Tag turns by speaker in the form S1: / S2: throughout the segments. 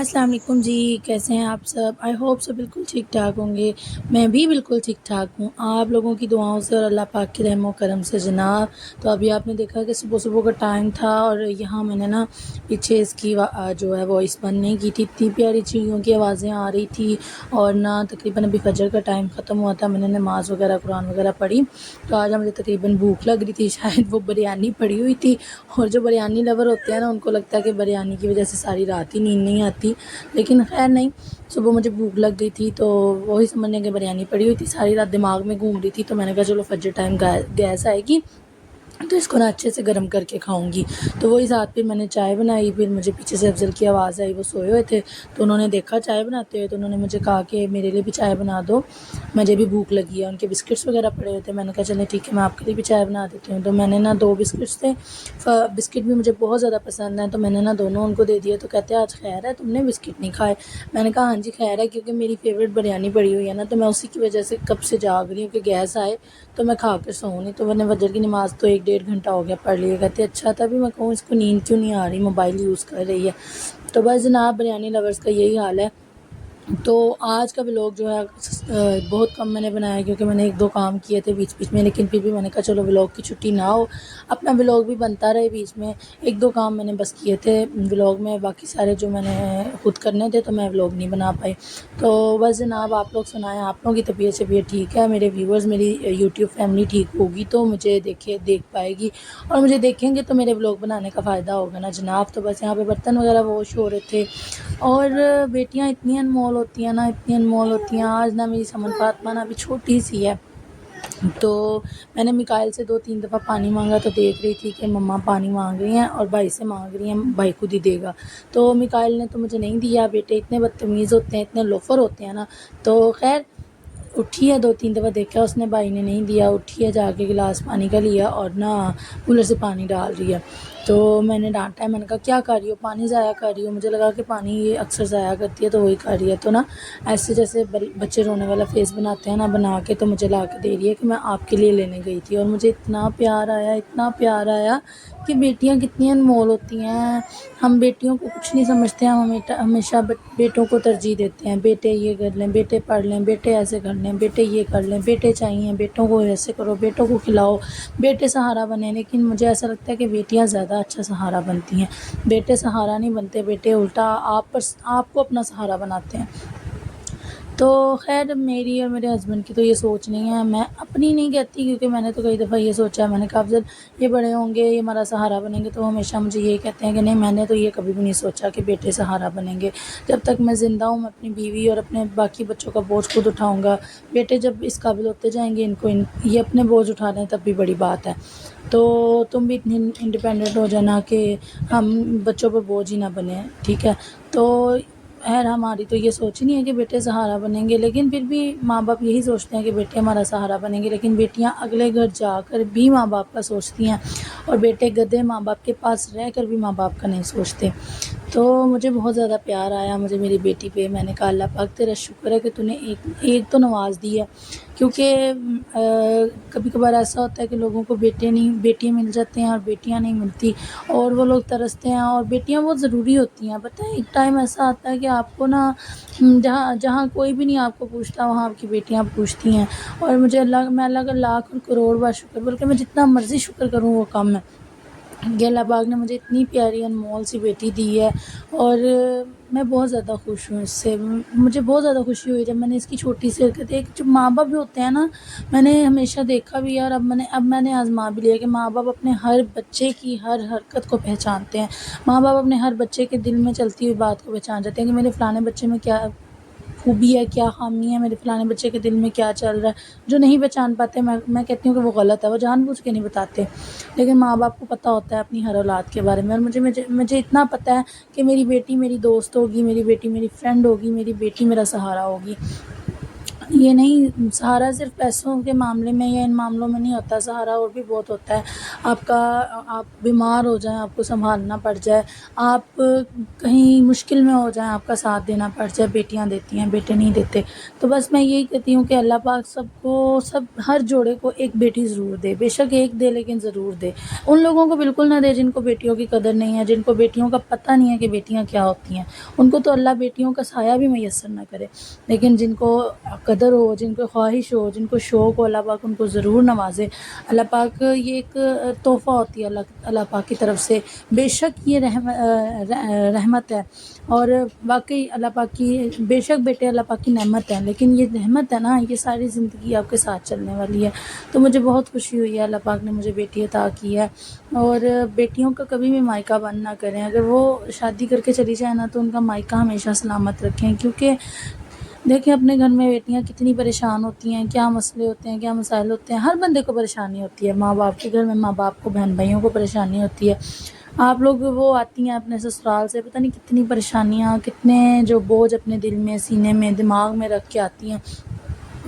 S1: السلام علیکم جی، کیسے ہیں آپ سب؟ آئی ہوپ سب بالکل ٹھیک ٹھاک ہوں گے۔ میں بھی بالکل ٹھیک ٹھاک ہوں، آپ لوگوں کی دعاؤں سے اور اللہ پاک کی رحم و کرم سے جناب۔ تو ابھی آپ نے دیکھا کہ صبح کا ٹائم تھا اور یہاں میں نے پیچھے اس کی جو ہے وائس بند نہیں کی تھی، اتنی پیاری چڑیوں کی آوازیں آ رہی تھی اور تقریباً ابھی فجر کا ٹائم ختم ہوا تھا، میں نے نماز وغیرہ قرآن وغیرہ پڑھی تو آج مجھے تقریباً بھوک لگ رہی تھی، شاید وہ بریانی پڑی ہوئی تھی اور جو بریانی لور ہوتے ہیں نا ان کو لگتا ہے کہ بریانی کی وجہ سے ساری رات ہی نیند نہیں آتی، لیکن خیر نہیں، صبح مجھے بھوک لگ گئی تھی تو وہی سمجھنے کہ بریانی پڑی ہوئی تھی، ساری رات دماغ میں گھوم رہی تھی، تو میں نے کہا چلو فجر ٹائم گیس آئے گی تو اس کو اچھے سے گرم کر کے کھاؤں گی۔ تو وہی ساتھ پھر میں نے چائے بنائی، پھر مجھے پیچھے سے افضل کی آواز آئی، وہ سوئے ہوئے تھے تو انہوں نے دیکھا چائے بناتے ہوئے تو انہوں نے مجھے کہا کہ میرے لیے بھی چائے بنا دو، مجھے بھی بھوک لگی ہے۔ ان کے بسکٹس وغیرہ پڑے ہوئے تھے، میں نے کہا چلیں ٹھیک ہے میں آپ کے لیے بھی چائے بنا دیتی ہوں، تو میں نے 2 بسکٹس تھے، بسکٹ بھی مجھے بہت زیادہ پسند ہیں تو میں نے دونوں ان کو دے دیے، تو کہتے ہیں آج خیر ہے تم نے بسکٹ نہیں کھائے؟ میں نے کہا ہاں جی خیر ہے، کیونکہ میری فیوریٹ بریانی پڑی ہوئی ہے نا، تو میں اسی کی وجہ سے کب سے جاگ رہی ہوں کہ گیس آئے تو میں کھا کر سوؤں نہیں۔ تو میں نے فجر کی نماز تو 1 ڈیڑھ گھنٹہ ہو گیا پڑھ لیے، کہتے اچھا تھا بھی میں کہوں اس کو نیند کیوں نہیں آ رہی، موبائل یوز کر رہی ہے۔ تو بس جناب بریانی لورز کا یہی حال ہے۔ تو آج کا ولاگ جو ہے بہت کم میں نے بنایا کیونکہ میں نے 1-2 کام کیے تھے بیچ میں، لیکن پھر بھی میں نے کہا چلو ولاگ کی چھٹی نہ ہو، اپنا ولاگ بھی بنتا رہے، بیچ میں 1-2 کام میں نے بس کیے تھے ولاگ میں، باقی سارے جو میں نے خود کرنے تھے تو میں ولاگ نہیں بنا پائی۔ تو بس جناب آپ لوگ سنائیں، آپ لوگوں کی طبیعت ٹھیک ہے؟ میرے ویورز، میری یوٹیوب فیملی ٹھیک ہوگی تو مجھے دیکھ پائے گی اور مجھے دیکھیں گے تو میرے ولاگ بنانے کا فائدہ ہوگا نا جناب۔ تو بس یہاں پہ برتن وغیرہ واش ہو رہے تھے اور بیٹیاں اتنی انمول ہوتی ہیں نا، اتنی انمول ہوتی ہیں۔ آج میری سمن فاطمہ ابھی چھوٹی سی ہے، تو میں نے میکائل سے 2-3 دفعہ پانی مانگا تو دیکھ رہی تھی کہ مما پانی مانگ رہی ہیں اور بھائی سے مانگ رہی ہیں، بھائی خود ہی دے گا، تو میکائل نے تو مجھے نہیں دیا۔ بیٹے اتنے بدتمیز ہوتے ہیں، اتنے لوفر ہوتے ہیں نا، تو خیر اٹھی ہے 2-3 دفعہ دیکھا اس نے، بھائی نے نہیں دیا، اٹھی ہے جا کے گلاس پانی کا لیا اور کولر سے پانی ڈال رہی ہے، تو میں نے ڈانٹا ہے، میں نے کہا کیا کر رہی ہو، پانی ضائع کر رہی ہو؟ مجھے لگا کہ پانی یہ اکثر ضائع کرتی ہے تو وہی کر رہی ہے، تو ایسے جیسے بچے رونے والا فیس بناتے ہیں بنا کے تو مجھے لا کے دے رہی ہے کہ میں آپ کے لیے لینے گئی تھی، اور مجھے اتنا پیار آیا کہ بیٹیاں کتنی انمول ہوتی ہیں۔ ہم بیٹیوں کو کچھ نہیں سمجھتے، ہم ہمیشہ بیٹوں کو ترجیح دیتے ہیں، بیٹے یہ کر لیں، بیٹے پڑھ لیں، بیٹے ایسے کر لیں، بیٹے یہ کر لیں، بیٹے چاہیے، بیٹوں کو ایسے کرو، بیٹوں کو کھلاؤ، بیٹے سہارا بنیں، لیکن مجھے ایسا لگتا ہے کہ بیٹیاں زیادہ اچھا سہارا بنتی ہیں، بیٹے سہارا نہیں بنتے، بیٹے الٹا آپ کو اپنا سہارا بناتے ہیں۔ تو خیر میری اور میرے ہسبینڈ کی تو یہ سوچ نہیں ہے، میں اپنی نہیں کہتی کیونکہ میں نے تو کئی دفعہ یہ سوچا ہے، میں نے کہا افضل یہ بڑے ہوں گے، یہ ہمارا سہارا بنیں گے، تو ہمیشہ مجھے یہ کہتے ہیں کہ نہیں، میں نے تو یہ کبھی بھی نہیں سوچا کہ بیٹے سہارا بنیں گے، جب تک میں زندہ ہوں میں اپنی بیوی اور اپنے باقی بچوں کا بوجھ خود اٹھاؤں گا، بیٹے جب اس قابل ہوتے جائیں گے یہ اپنے بوجھ اٹھا لیں تب بھی بڑی بات ہے، تو تم بھی اتنی انڈیپینڈنٹ ہو جانا کہ ہم بچوں پہ بوجھ ہی نہ بنیں، ٹھیک ہے؟ تو خیر ہماری تو یہ سوچ ہی نہیں ہے کہ بیٹے سہارا بنیں گے، لیکن پھر بھی ماں باپ یہی سوچتے ہیں کہ بیٹے ہمارا سہارا بنیں گے، لیکن بیٹیاں اگلے گھر جا کر بھی ماں باپ کا سوچتی ہیں اور بیٹے گدھے ماں باپ کے پاس رہ کر بھی ماں باپ کا نہیں سوچتے۔ تو مجھے بہت زیادہ پیار آیا مجھے میری بیٹی پہ، میں نے کہا اللہ پاک تیرا شکر ہے کہ تو نے ایک تو نواز دی ہے، کیونکہ کبھی کبھار ایسا ہوتا ہے کہ لوگوں کو بیٹے مل جاتے ہیں اور بیٹیاں نہیں ملتی اور وہ لوگ ترستے ہیں، اور بیٹیاں بہت ضروری ہوتی ہیں، پتہ ہے ایک ٹائم ایسا آتا ہے کہ آپ کو جہاں کوئی بھی نہیں آپ کو پوچھتا وہاں آپ کی بیٹیاں پوچھتی ہیں، اور میں اللہ کا لاکھ اور کروڑ بار شکر، بلکہ میں جتنا مرضی شکر کروں وہ کم ہے کہ اللہ پاک نے مجھے اتنی پیاری انمول سی بیٹی دی ہے، اور میں بہت زیادہ خوش ہوں اس سے، مجھے بہت زیادہ خوشی ہوئی جب میں نے اس کی چھوٹی سی حرکت، ایک جو ماں باپ بھی ہوتے ہیں نا، میں نے ہمیشہ دیکھا بھی ہے اور اب میں نے آزما بھی لیا کہ ماں باپ اپنے ہر بچے کی ہر حرکت کو پہچانتے ہیں، ماں باپ اپنے ہر بچے کے دل میں چلتی ہوئی بات کو پہچان جاتے ہیں کہ میرے فلانے بچے میں کیا خوبی ہے، کیا خامی ہے، میرے فلانے بچے کے دل میں کیا چل رہا ہے، جو نہیں پہچان پاتے میں کہتی ہوں کہ وہ غلط ہے، وہ جان بوجھ کے نہیں بتاتے، لیکن ماں باپ کو پتہ ہوتا ہے اپنی ہر اولاد کے بارے میں، اور مجھے اتنا پتہ ہے کہ میری بیٹی میری دوست ہوگی، میری بیٹی میری فرینڈ ہوگی، میری بیٹی میرا سہارا ہوگی، یہ نہیں سہارا صرف پیسوں کے معاملے میں یا ان معاملوں میں نہیں ہوتا، سہارا اور بھی بہت ہوتا ہے۔ آپ بیمار ہو جائیں، آپ کو سنبھالنا پڑ جائے، آپ کہیں مشکل میں ہو جائیں، آپ کا ساتھ دینا پڑ جائے، بیٹیاں دیتی ہیں، بیٹے نہیں دیتے۔ تو بس میں یہی کہتی ہوں کہ اللہ پاک سب ہر جوڑے کو ایک بیٹی ضرور دے، بے شک ایک دے لیکن ضرور دے۔ ان لوگوں کو بالکل نہ دے جن کو بیٹیوں کی قدر نہیں ہے، جن کو بیٹیوں کا پتہ نہیں ہے کہ بیٹیاں کیا ہوتی ہیں، ان کو تو اللہ بیٹیوں کا سایہ بھی میسر نہ کرے۔ لیکن جن کو قدر ہو، جن کو خواہش ہو، جن کو شوق ہو، اللہ پاک ان کو ضرور نوازے۔ اللہ پاک یہ ایک تحفہ ہوتی ہے اللہ پاک کی طرف سے، بے شک یہ رحمت ہے، اور واقعی اللہ پاک کی بے شک بیٹے اللہ پاک کی نعمت ہے، لیکن یہ رحمت ہے نا، یہ ساری زندگی آپ کے ساتھ چلنے والی ہے۔ تو مجھے بہت خوشی ہوئی ہے، اللہ پاک نے مجھے بیٹی عطا کی ہے، اور بیٹیوں کا کبھی بھی مائکہ بند نہ کریں۔ اگر وہ شادی کر کے چلی جائیں نا تو ان کا مائکہ ہمیشہ سلامت رکھیں، کیونکہ دیکھیں اپنے گھر میں بیٹیاں کتنی پریشان ہوتی ہیں، کیا مسئلے ہوتے ہیں، کیا مسائل ہوتے ہیں، ہر بندے کو پریشانی ہوتی ہے، ماں باپ کے گھر میں ماں باپ کو، بہن بھائیوں کو پریشانی ہوتی ہے۔ آپ لوگ وہ آتی ہیں اپنے سسرال سے، پتہ نہیں کتنی پریشانیاں، کتنے جو بوجھ اپنے دل میں، سینے میں، دماغ میں رکھ کے آتی ہیں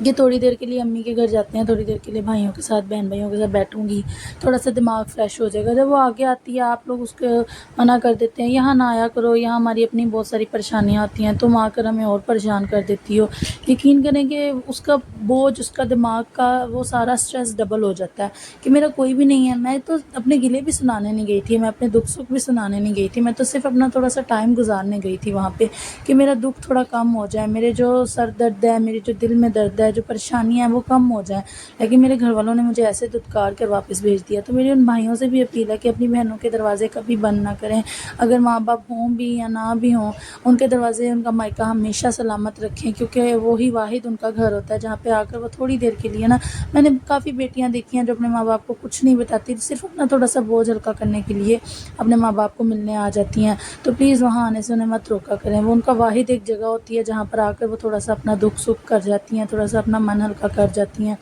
S1: کہ تھوڑی دیر کے لیے امی کے گھر جاتے ہیں، تھوڑی دیر کے لیے بھائیوں کے ساتھ، بہن بھائیوں کے ساتھ بیٹھوں گی، تھوڑا سا دماغ فریش ہو جائے گا۔ جب وہ آگے آتی ہے آپ لوگ اس کو منع کر دیتے ہیں، یہاں نہ آیا کرو، یہاں ہماری اپنی بہت ساری پریشانیاں آتی ہیں، تم آ کر ہمیں اور پریشان کر دیتی ہو۔ یقین کریں کہ اس کا بوجھ، اس کا دماغ کا وہ سارا سٹریس ڈبل ہو جاتا ہے کہ میرا کوئی بھی نہیں ہے۔ میں تو اپنے گلے بھی سنانے نہیں گئی تھی، میں اپنے دکھ سکھ بھی سنانے نہیں گئی تھی، میں تو صرف اپنا تھوڑا سا ٹائم گزارنے گئی تھی وہاں پہ کہ میرا دکھ تھوڑا کم ہو جائے، میرے جو سر درد ہے، میری جو دل میں درد ہے، جو پریشانیاں ہیں وہ کم ہو جائیں۔ لیکن میرے گھر والوں نے مجھے ایسے دھتکار کر واپس بھیج دیا۔ تو میری ان بھائیوں سے بھی اپیل ہے کہ اپنی بہنوں کے دروازے کبھی بند نہ کریں، اگر ماں باپ ہوں بھی یا نہ بھی ہوں، ان کے دروازے، ان کا مائکہ ہمیشہ سلامت رکھیں، کیونکہ وہی واحد ان کا گھر ہوتا ہے جہاں پہ آ کر وہ تھوڑی دیر کے لیے نا، میں نے کافی بیٹیاں دیکھی ہیں جو اپنے ماں باپ کو کچھ نہیں بتاتی، صرف اپنا تھوڑا سا بوجھ ہلکا کرنے کے لیے اپنے ماں باپ کو ملنے آ جاتی ہیں۔ تو پلیز وہاں آنے سے انہیں مت روکا کریں، وہ ان کا واحد ایک جگہ ہوتی ہے جہاں پر آ کر وہ تھوڑا سا اپنا دکھ سکھ کر جاتی ہیں، تھوڑا سا اپنا من ہلکا کر جاتی ہیں،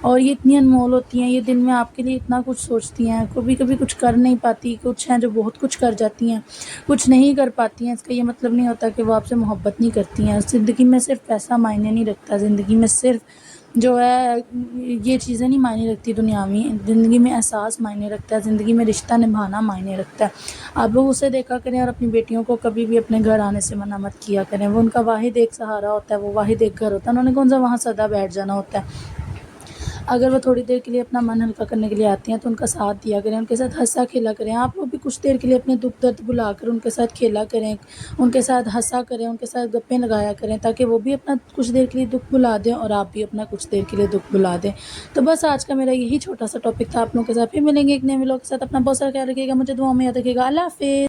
S1: اور یہ اتنی انمول ہوتی ہیں، یہ دن میں آپ کے لیے اتنا کچھ سوچتی ہیں، کبھی کبھی کچھ کر نہیں پاتی، کچھ ہیں جو بہت کچھ کر جاتی ہیں، کچھ نہیں کر پاتی ہیں۔ اس کا یہ مطلب نہیں ہوتا کہ وہ آپ سے محبت نہیں کرتی ہیں۔ زندگی میں صرف پیسہ معنی نہیں رکھتا، زندگی میں صرف جو ہے یہ چیزیں نہیں معنی رکھتی دنیاوی، زندگی میں احساس معنی رکھتا ہے، زندگی میں رشتہ نبھانا معنی رکھتا ہے۔ آپ لوگ اسے دیکھا کریں، اور اپنی بیٹیوں کو کبھی بھی اپنے گھر آنے سے منع مت کیا کریں، وہ ان کا واحد ایک سہارا ہوتا ہے، وہ واحد ایک گھر ہوتا ہے، انہوں نے کون سا وہاں سدا بیٹھ جانا ہوتا ہے۔ اگر وہ تھوڑی دیر کے لیے اپنا من ہلکا کرنے کے لیے آتی ہیں تو ان کا ساتھ دیا کریں، ان کے ساتھ ہنسا کھیلا کریں۔ آپ لوگ بھی کچھ دیر کے لیے اپنے دکھ درد بلا کر ان کے ساتھ کھیلا کریں، ان کے ساتھ ہنسا کریں، ان کے ساتھ گپیں لگایا کریں، تاکہ وہ بھی اپنا کچھ دیر کے لیے دکھ بلا دیں اور آپ بھی اپنا کچھ دیر کے لیے دکھ بلا دیں۔ تو بس آج کا میرا یہی چھوٹا سا ٹاپک تھا آپ لوگوں کے ساتھ، پھر ملیں گے ایک نئے ولاگ کے ساتھ۔ اپنا بہت سارا خیال رکھیے گا، مجھے دعاؤں میں یاد رکھیے گا۔ اللہ حافظ۔